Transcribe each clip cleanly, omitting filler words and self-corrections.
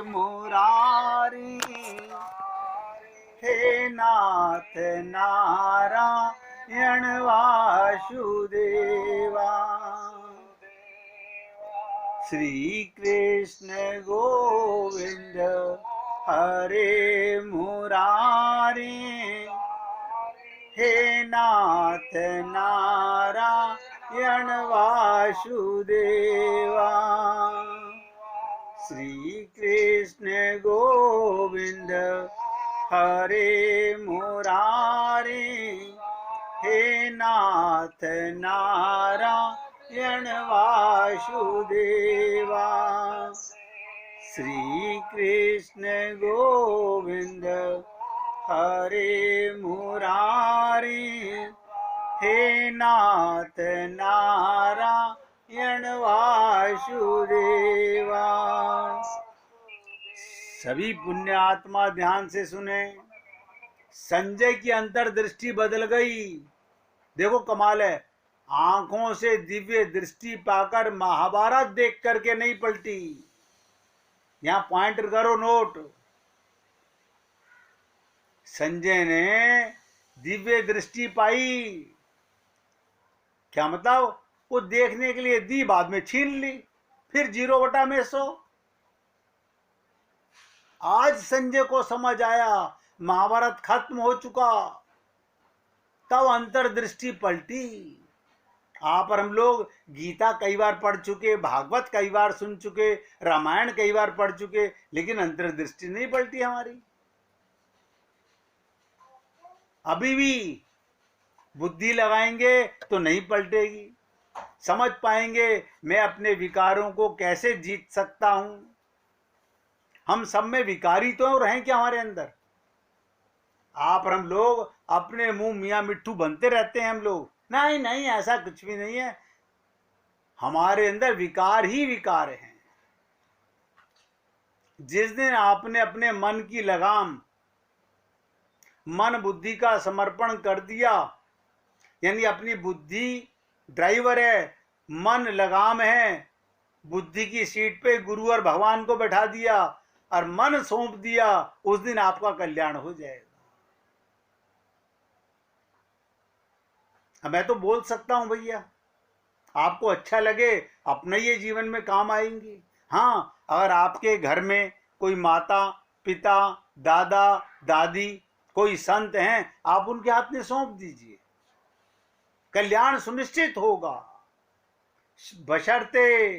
मुरारी, हे नाथ नारायण वासुदेवा। श्री कृष्ण गोविंद हरे मुरारी, हे नाथ नारायण वासुदेवा। श्री कृष्ण गोविंद हरे मुरारी, हे नाथ नारायण वासुदेवा। श्री कृष्ण गोविंद हरे मुरारी, हे नाथ नारायण वासुदेवा। सभी पुण्य आत्मा ध्यान से सुने। संजय की अंतर्दृष्टि बदल गई। देखो कमाल है, आंखों से दिव्य दृष्टि पाकर महाभारत देख करके नहीं पलटी। यहां पॉइंट करो नोट। संजय ने दिव्य दृष्टि पाई। क्या मतलब? वो देखने के लिए दी, बाद में छीन ली, फिर 0/100। आज संजय को समझ आया महाभारत खत्म हो चुका, तब अंतर्दृष्टि पलटी। आप और हम लोग गीता कई बार पढ़ चुके, भागवत कई बार सुन चुके, रामायण कई बार पढ़ चुके, लेकिन अंतर्दृष्टि नहीं पलटी हमारी। अभी भी बुद्धि लगाएंगे तो नहीं पलटेगी। समझ पाएंगे मैं अपने विकारों को कैसे जीत सकता हूं। हम सब में विकारी तो रहें क्या हमारे अंदर? आप और हम लोग अपने मुंह मियां मिट्ठू बनते रहते हैं। हम लोग नहीं नहीं, ऐसा कुछ भी नहीं है। हमारे अंदर विकार ही विकार हैं। जिस दिन आपने अपने मन की लगाम, मन बुद्धि का समर्पण कर दिया, यानी अपनी बुद्धि ड्राइवर है, मन लगाम है, बुद्धि की सीट पे गुरु और भगवान को बैठा दिया और मन सौंप दिया, उस दिन आपका कल्याण हो जाएगा। मैं तो बोल सकता हूं भैया, आपको अच्छा लगे अपने ये जीवन में काम आएंगी। हाँ, अगर आपके घर में कोई माता पिता दादा दादी कोई संत हैं, आप उनके हाथ में सौंप दीजिए, कल्याण सुनिश्चित होगा, बशर्ते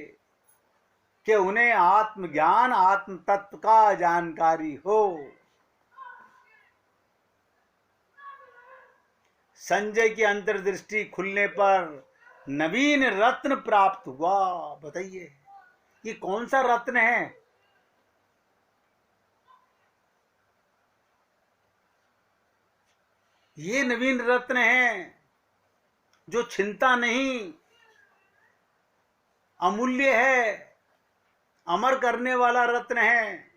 कि उन्हें आत्मज्ञान आत्म तत्व का जानकारी हो। संजय की अंतर्दृष्टि खुलने पर नवीन रत्न प्राप्त हुआ। बताइए ये कौन सा रत्न है? ये नवीन रत्न है जो छिनता नहीं, अमूल्य है, अमर करने वाला रत्न है।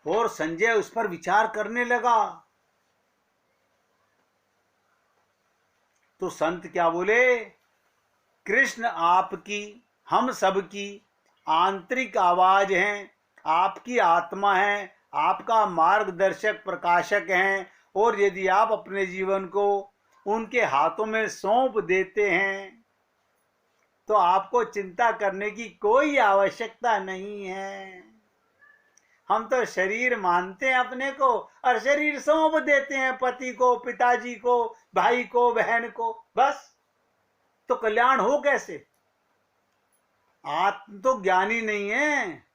और संजय उस पर विचार करने लगा तो संत क्या बोले? कृष्ण आपकी, हम सबकी आंतरिक आवाज हैं, आपकी आत्मा है, आपका मार्गदर्शक प्रकाशक हैं। और यदि आप अपने जीवन को उनके हाथों में सौंप देते हैं तो आपको चिंता करने की कोई आवश्यकता नहीं है। हम तो शरीर मानते हैं अपने को और शरीर सौंप देते हैं पति को, पिताजी को, भाई को, बहन को, बस। तो कल्याण हो कैसे? आत्म तो ज्ञानी नहीं है।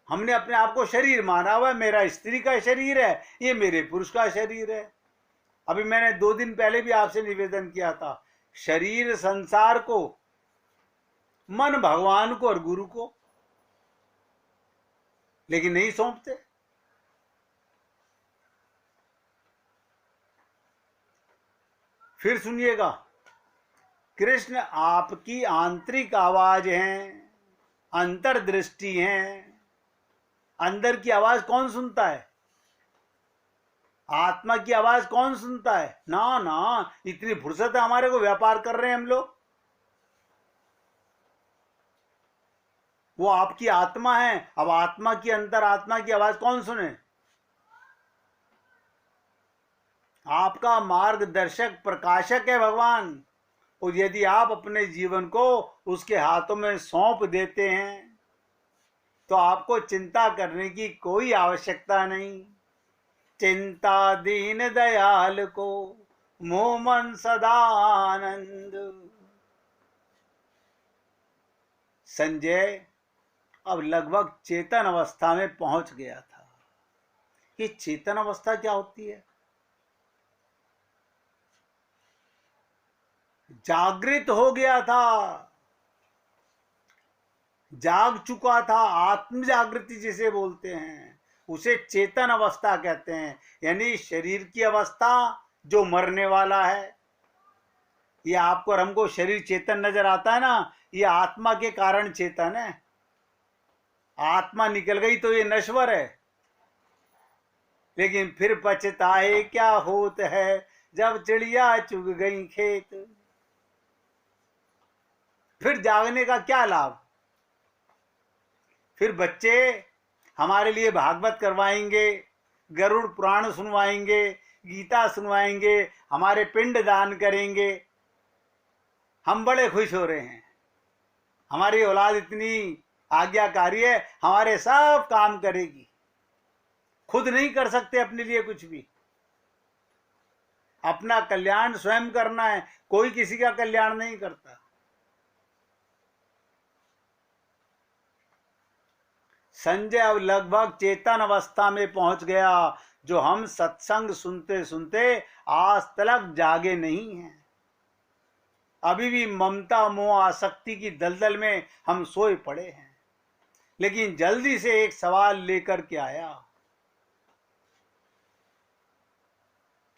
हमने अपने आप को शरीर माना हुआ है, मेरा स्त्री का शरीर है, ये मेरे पुरुष का शरीर है। अभी मैंने 2 दिन पहले भी आपसे निवेदन किया था, शरीर संसार को, मन भगवान को और गुरु को, लेकिन नहीं सौंपते। फिर सुनिएगा, कृष्ण आपकी आंतरिक आवाज हैं, अंतर्दृष्टि हैं। अंदर की आवाज कौन सुनता है? आत्मा की आवाज कौन सुनता है? ना ना, इतनी फुर्सत है हमारे को, व्यापार कर रहे हैं हम लोग। वो आपकी आत्मा है। अब आत्मा की अंतर आत्मा की आवाज कौन सुने? आपका मार्गदर्शक प्रकाशक है भगवान। और यदि आप अपने जीवन को उसके हाथों में सौंप देते हैं तो आपको चिंता करने की कोई आवश्यकता नहीं। चिंता दीन दयाल को मोह मन सदा आनंद। संजय अब लगभग चेतन अवस्था में पहुंच गया था। ये चेतन अवस्था क्या होती है? जागृत हो गया था, जाग चुका था, आत्म जागृति जिसे बोलते हैं उसे चेतन अवस्था कहते हैं। यानी शरीर की अवस्था जो मरने वाला है, ये आपको और हमको शरीर चेतन नजर आता है ना, ये आत्मा के कारण चेतन है। आत्मा निकल गई तो ये नश्वर है। लेकिन फिर पछताए क्या होत है जब चिड़िया चुग गई खेत। फिर जागने का क्या लाभ? फिर बच्चे हमारे लिए भागवत करवाएंगे, गरुड़ पुराण सुनवाएंगे, गीता सुनवाएंगे, हमारे पिंड दान करेंगे। हम बड़े खुश हो रहे हैं, हमारी औलाद इतनी आज्ञाकारी है, हमारे सब काम करेगी। खुद नहीं कर सकते अपने लिए कुछ भी। अपना कल्याण स्वयं करना है, कोई किसी का कल्याण नहीं करता। संजय अब लगभग चेतन अवस्था में पहुंच गया, जो हम सत्संग सुनते सुनते आज तक जागे नहीं हैं। अभी भी ममता मोह आसक्ति की दलदल में हम सोए पड़े हैं। लेकिन जल्दी से एक सवाल लेकर के आया।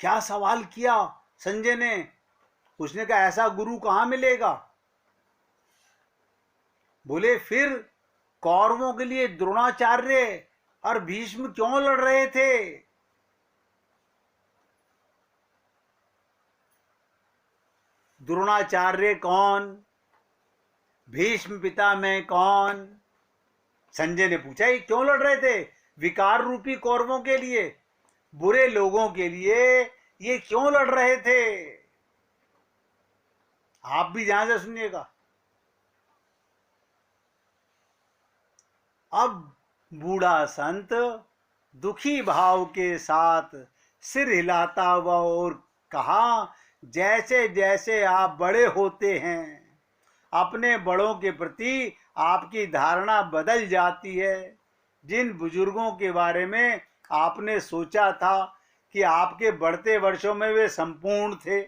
क्या सवाल किया संजय ने? उसने कहा ऐसा गुरु कहां मिलेगा? बोले फिर कौरवों के लिए द्रोणाचार्य और भीष्म क्यों लड़ रहे थे? द्रोणाचार्य कौन, भीष्म पितामह कौन? संजय ने पूछा ये क्यों लड़ रहे थे? विकार रूपी कौरवों के लिए, बुरे लोगों के लिए ये क्यों लड़ रहे थे? आप भी ध्यान से सुनिएगा। अब बूढ़ा संत दुखी भाव के साथ सिर हिलाता हुआ और कहा, जैसे जैसे आप बड़े होते हैं अपने बड़ों के प्रति आपकी धारणा बदल जाती है। जिन बुजुर्गों के बारे में आपने सोचा था कि आपके बढ़ते वर्षों में वे संपूर्ण थे,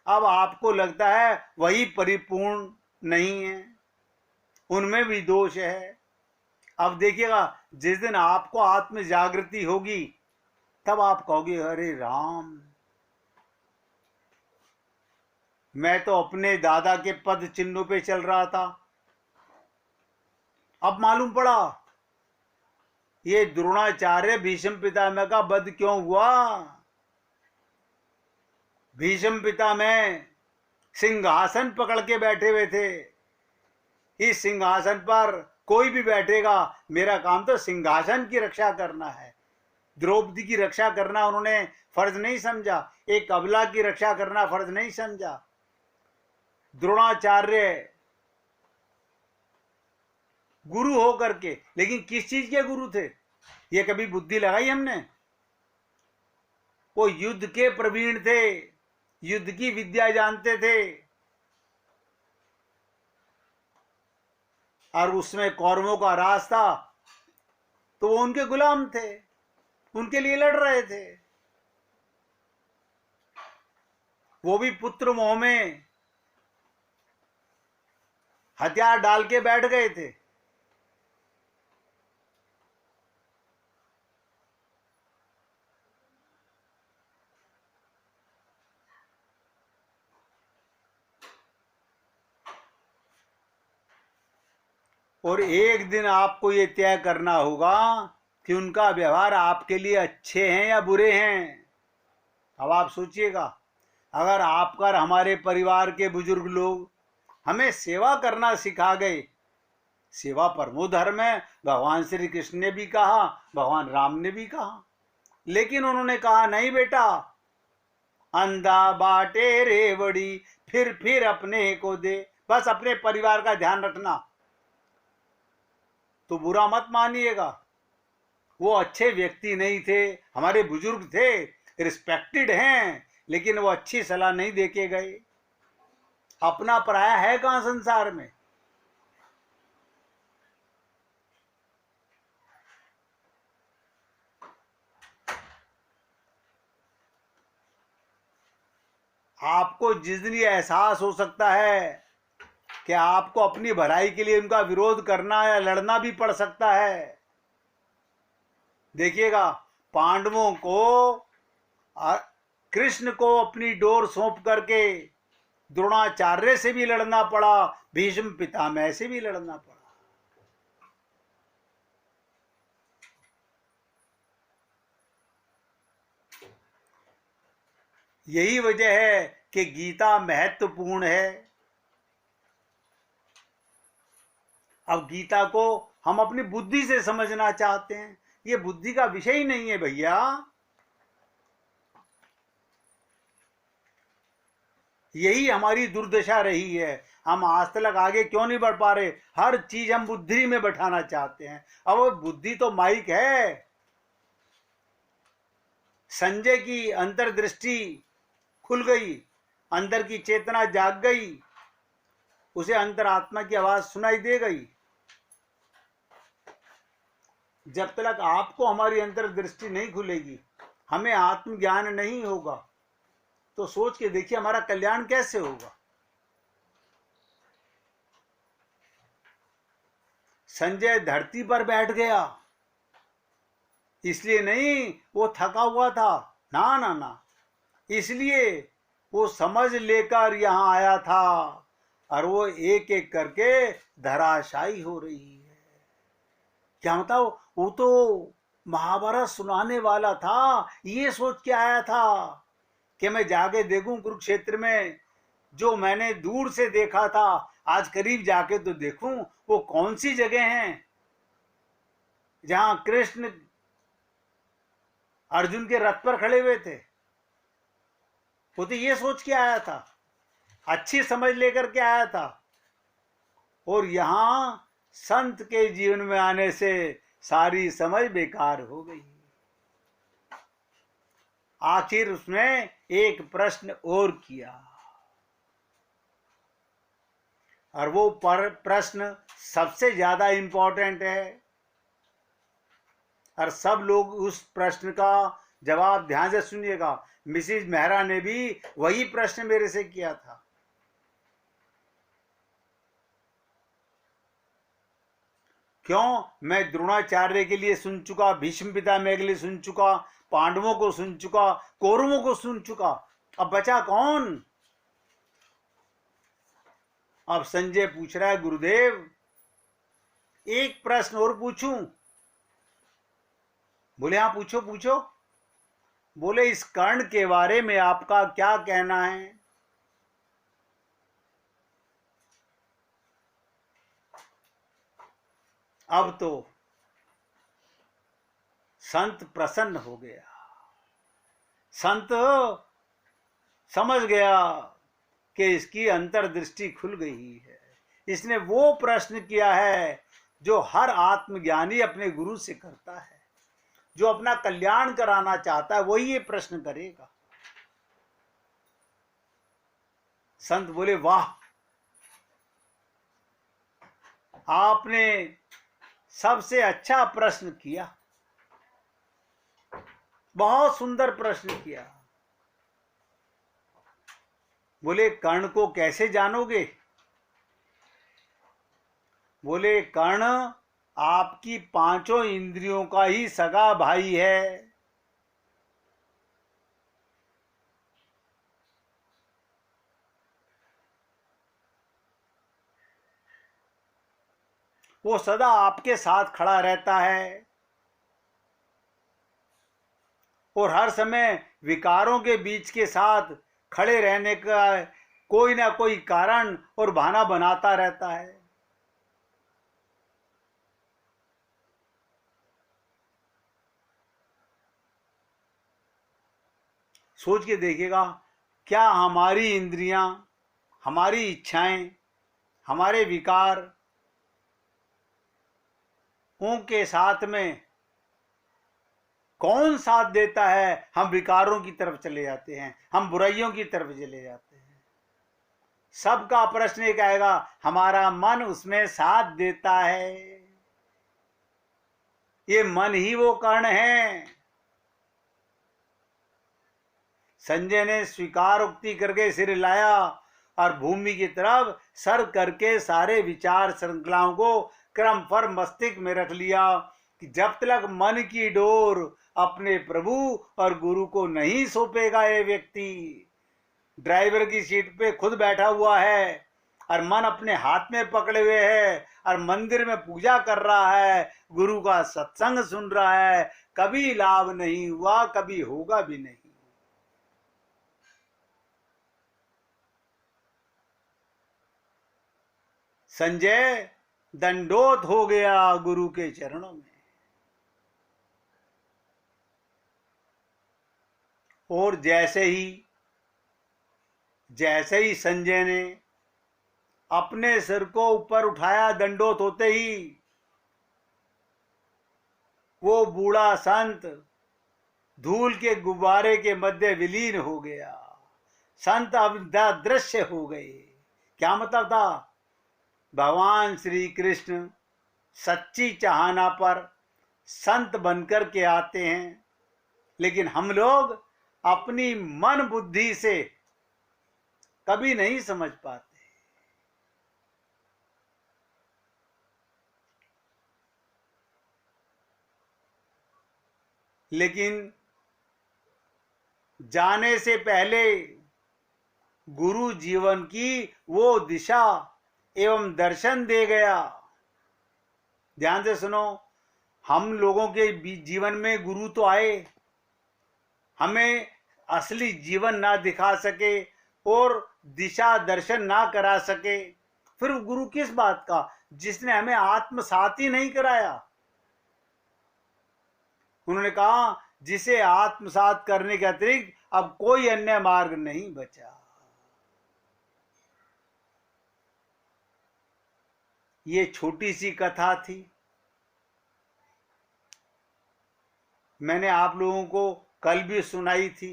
अब आपको लगता है वही परिपूर्ण नहीं है, उनमें भी दोष है। अब देखिएगा जिस दिन आपको आत्म जागृति होगी तब आप कहोगे अरे राम, मैं तो अपने दादा के पद चिन्हों पे चल रहा था, अब मालूम पड़ा ये द्रोणाचार्य भीष्म पितामह का वध क्यों हुआ। भीष्म पितामह सिंहासन पकड़ के बैठे हुए थे। इस सिंहासन पर कोई भी बैठेगा, मेरा काम तो सिंहासन की रक्षा करना है। द्रौपदी की रक्षा करना उन्होंने फर्ज नहीं समझा, एक अबला की रक्षा करना फर्ज नहीं समझा। द्रोणाचार्य गुरु हो करके, लेकिन किस चीज के गुरु थे ये कभी बुद्धि लगाई हमने? वो युद्ध के प्रवीण थे, युद्ध की विद्या जानते थे, और उसमें कौरवों का राज था तो वो उनके गुलाम थे, उनके लिए लड़ रहे थे। वो भी पुत्र मोह में हथियार डाल के बैठ गए थे। और एक दिन आपको ये तय करना होगा कि उनका व्यवहार आपके लिए अच्छे हैं या बुरे हैं। अब आप सोचिएगा, अगर आपका हमारे परिवार के बुजुर्ग लोग हमें सेवा करना सिखा गए सेवा परमो धर्म है, भगवान श्री कृष्ण ने भी कहा, भगवान राम ने भी कहा। लेकिन उन्होंने कहा नहीं बेटा, अंधा बाटे रेवड़ी फिर अपने को दे। बस अपने परिवार का ध्यान रखना। तो बुरा मत मानिएगा, वो अच्छे व्यक्ति नहीं थे, हमारे बुजुर्ग थे, रिस्पेक्टेड हैं, लेकिन वो अच्छी सलाह नहीं देके गए। अपना पराया है कहां संसार में। आपको जिस दिन ये एहसास हो सकता है कि आपको अपनी भलाई के लिए उनका विरोध करना या लड़ना भी पड़ सकता है। देखिएगा, पांडवों को कृष्ण को अपनी डोर सौंप करके द्रोणाचार्य से भी लड़ना पड़ा, भीष्म पितामह से भी लड़ना पड़ा। यही वजह है कि गीता महत्वपूर्ण है। अब गीता को हम अपनी बुद्धि से समझना चाहते हैं, ये बुद्धि का विषय ही नहीं है भैया। यही हमारी दुर्दशा रही है। हम आज तक आगे क्यों नहीं बढ़ पा रहे? हर चीज हम बुद्धि में बैठाना चाहते हैं। अब वो बुद्धि तो माइक है। संजय की अंतर्दृष्टि खुल गई, अंदर की चेतना जाग गई, उसे अंतरात्मा की आवाज सुनाई दे गई। जब तक आपको हमारी अंतर्दृष्टि नहीं खुलेगी, हमें आत्मज्ञान नहीं होगा, तो सोच के देखिए हमारा कल्याण कैसे होगा। संजय धरती पर बैठ गया इसलिए नहीं वो थका हुआ था, ना ना ना, इसलिए वो समझ लेकर यहां आया था, और वो एक एक करके धराशायी हो रही है। क्या बताओ, वो तो महाभारत सुनाने वाला था, ये सोच के आया था कि मैं जाके देखूं कुरुक्षेत्र में जो मैंने दूर से देखा था, आज करीब जाके तो देखूं वो कौन सी जगह है जहां कृष्ण अर्जुन के रथ पर खड़े हुए थे। वो तो ये सोच के आया था, अच्छी समझ लेकर के आया था। और यहां संत के जीवन में आने से सारी समझ बेकार हो गई। आखिर उसने एक प्रश्न और किया, और वो प्रश्न सबसे ज्यादा इंपॉर्टेंट है, और सब लोग उस प्रश्न का जवाब ध्यान से सुनिएगा। मिसिज मेहरा ने भी वही प्रश्न मेरे से किया था। क्यों? मैं द्रोणाचार्य के लिए सुन चुका, भीष्म पितामह के लिए सुन चुका, पांडवों को सुन चुका, कौरवों को सुन चुका, अब बचा कौन? अब संजय पूछ रहा है, गुरुदेव एक प्रश्न और पूछूं? बोले हाँ पूछो पूछो। बोले इस कर्ण के बारे में आपका क्या कहना है? अब तो संत प्रसन्न हो गया। संत समझ गया कि इसकी अंतर्दृष्टि खुल गई है। इसने वो प्रश्न किया है जो हर आत्मज्ञानी अपने गुरु से करता है। जो अपना कल्याण कराना चाहता है वही ये प्रश्न करेगा। संत बोले वाह, आपने सबसे अच्छा प्रश्न किया, बहुत सुंदर प्रश्न किया। बोले कर्ण को कैसे जानोगे? बोले कर्ण आपकी पांचों इंद्रियों का ही सगा भाई है। वो सदा आपके साथ खड़ा रहता है और हर समय विकारों के बीच के साथ खड़े रहने का कोई ना कोई कारण और बहाना बनाता रहता है। सोच के देखिएगा, क्या हमारी इंद्रियां, हमारी इच्छाएं, हमारे विकार के साथ में कौन साथ देता है? हम विकारों की तरफ चले जाते हैं, हम बुराइयों की तरफ चले जाते हैं। सबका प्रश्न एक आएगा, हमारा मन उसमें साथ देता है? ये मन ही वो कर्ण है। संजय ने स्वीकार उक्ति करके सिर हिलाया और भूमि की तरफ सर करके सारे विचार श्रृंखलाओं को क्रम पर मस्तिष्क में रख लिया कि जब तक मन की डोर अपने प्रभु और गुरु को नहीं सौंपेगा ये व्यक्ति, ड्राइवर की सीट पे खुद बैठा हुआ है और मन अपने हाथ में पकड़े हुए है और मंदिर में पूजा कर रहा है, गुरु का सत्संग सुन रहा है, कभी लाभ नहीं हुआ, कभी होगा भी नहीं। संजय दंडोत हो गया गुरु के चरणों में। और जैसे ही संजय ने अपने सिर को ऊपर उठाया, दंडोत होते ही वो बूढ़ा संत धूल के गुब्बारे के मध्य विलीन हो गया। संत अब दृश्य हो गए। क्या मतलब था? भगवान श्री कृष्ण सच्ची चाहना पर संत बनकर के आते हैं, लेकिन हम लोग अपनी मन बुद्धि से कभी नहीं समझ पाते। लेकिन जाने से पहले गुरु जीवन की वो दिशा एवं दर्शन दे गया। ध्यान से सुनो, हम लोगों के जीवन में गुरु तो आए, हमें असली जीवन ना दिखा सके और दिशा दर्शन ना करा सके, फिर गुरु किस बात का, जिसने हमें आत्मसात ही नहीं कराया। उन्होंने कहा, जिसे आत्मसात करने के अतिरिक्त अब कोई अन्य मार्ग नहीं बचा। ये छोटी सी कथा थी, मैंने आप लोगों को कल भी सुनाई थी।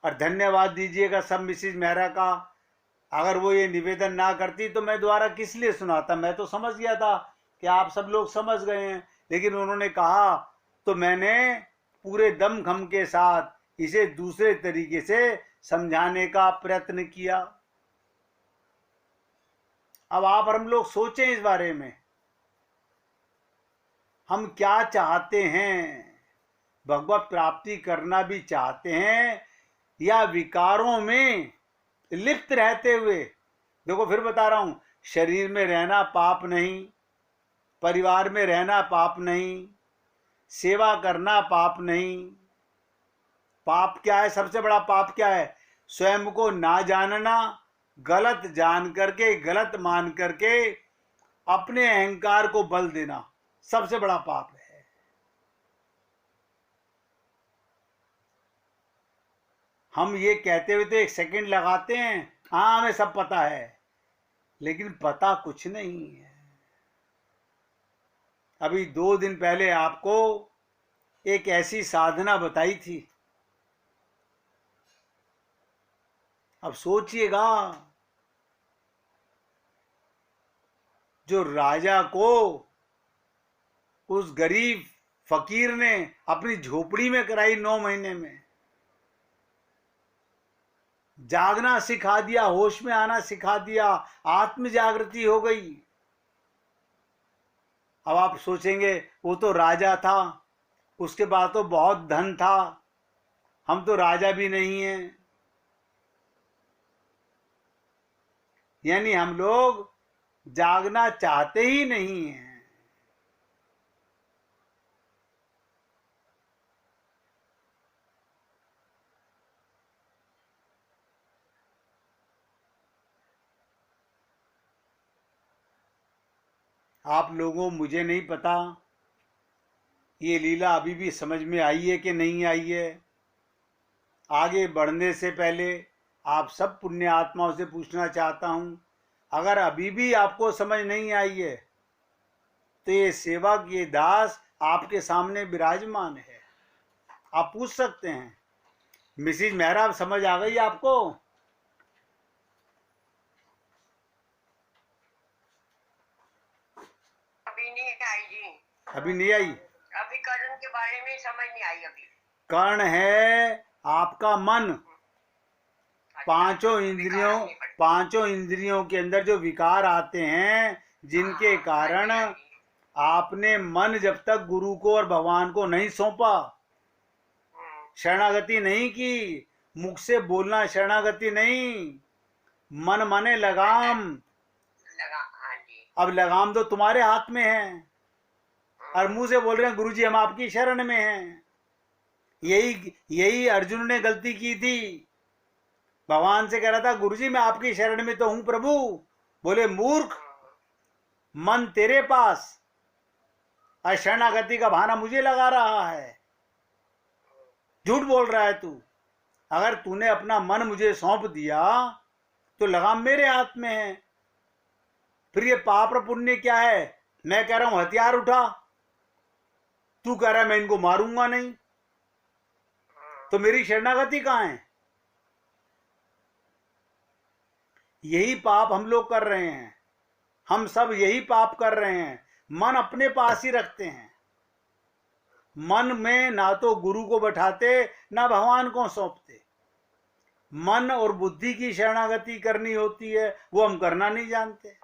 और धन्यवाद दीजिएगा सब मिसिज मेहरा का। अगर वो ये निवेदन ना करती तो मैं दोबारा किस लिए सुनाता। मैं तो समझ गया था कि आप सब लोग समझ गए हैं, लेकिन उन्होंने कहा तो मैंने पूरे दमखम के साथ इसे दूसरे तरीके से समझाने का प्रयत्न किया। अब आप और हम लोग सोचें इस बारे में, हम क्या चाहते हैं? भगवत प्राप्ति करना भी चाहते हैं या विकारों में लिप्त रहते हुए? देखो फिर बता रहा हूं, शरीर में रहना पाप नहीं, परिवार में रहना पाप नहीं, सेवा करना पाप नहीं। पाप क्या है? सबसे बड़ा पाप क्या है? स्वयं को ना जानना, गलत जान करके, गलत मान करके अपने अहंकार को बल देना सबसे बड़ा पाप है। हम ये कहते हुए तो एक सेकंड लगाते हैं, हाँ हमें सब पता है, लेकिन पता कुछ नहीं है। अभी 2 दिन पहले आपको एक ऐसी साधना बताई थी। अब सोचिएगा, जो राजा को उस गरीब फकीर ने अपनी झोपड़ी में कराई 9 महीने में, जागना सिखा दिया, होश में आना सिखा दिया, आत्म जागृति हो गई। अब आप सोचेंगे वो तो राजा था, उसके बाद तो बहुत धन था, हम तो राजा भी नहीं हैं। यानी हम लोग जागना चाहते ही नहीं हैं। आप लोगों, मुझे नहीं पता ये लीला अभी भी समझ में आई है कि नहीं आई है? आगे बढ़ने से पहले आप सब पुण्य आत्माओं से पूछना चाहता हूं, अगर अभी भी आपको समझ नहीं आई है तो ये सेवक, ये दास आपके सामने विराजमान है, आप पूछ सकते हैं। मिसिज मेहरा, समझ आ गई आपको? अभी नहीं आई जी। अभी नहीं आई? अभी कर्ण के बारे में समझ नहीं आई अभी। कर्ण है आपका मन। पांचों इंद्रियों के अंदर जो विकार आते हैं, जिनके कारण आपने मन जब तक गुरु को और भगवान को नहीं सौंपा, शरणागति नहीं की, मुख से बोलना शरणागति नहीं, मन माने लगाम। अब लगाम तो तुम्हारे हाथ में है और मुंह से बोल रहे हैं गुरुजी हम आपकी शरण में हैं। यही अर्जुन ने गलती की थी। भगवान से कह रहा था गुरुजी मैं आपकी शरण में तो हूं प्रभु। बोले मूर्ख, मन तेरे पास और शरणागति का बहाना मुझे लगा रहा है, झूठ बोल रहा है तू। अगर तूने अपना मन मुझे सौंप दिया तो लगाम मेरे हाथ में है। फिर ये पाप और पुण्य क्या है? मैं कह रहा हूं हथियार उठा, तू कह रहा है मैं इनको मारूंगा नहीं, तो मेरी शरणागति कहां है? यही पाप हम लोग कर रहे हैं, हम सब यही पाप कर रहे हैं। मन अपने पास ही रखते हैं, मन में ना तो गुरु को बैठाते ना भगवान को सौंपते। मन और बुद्धि की शरणागति करनी होती है, वो हम करना नहीं जानते।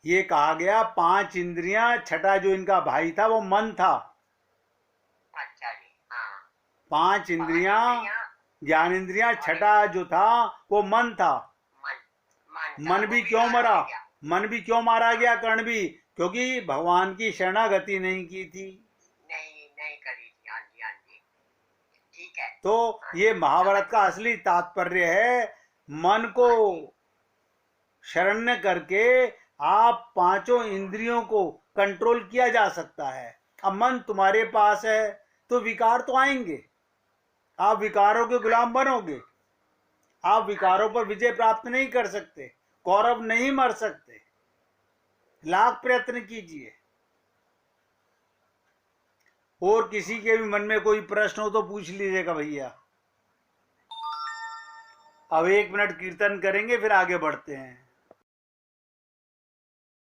ये कहा गया 5 इंद्रियां, छठा जो इनका भाई था वो मन था। अच्छा जी, हाँ। 5 इंद्रियां, ज्ञान इंद्रियां, छठा जो था वो मन था। मन भी क्यों मरा? मन भी क्यों मारा गया? कर्ण भी क्योंकि भगवान की शरणागति नहीं की थी, नहीं करी थी। हाँ जी, हाँ जी, ठीक है। तो ये महाभारत का असली तात्पर्य है, मन को शरण करके आप 5 इंद्रियों को कंट्रोल किया जा सकता है। अब मन तुम्हारे पास है तो विकार तो आएंगे, आप विकारों के गुलाम बनोगे, आप विकारों पर विजय प्राप्त नहीं कर सकते, कौरव नहीं मर सकते, लाख प्रयत्न कीजिए। और किसी के भी मन में कोई प्रश्न हो तो पूछ लीजिएगा भैया। अब 1 मिनट कीर्तन करेंगे फिर आगे बढ़ते हैं।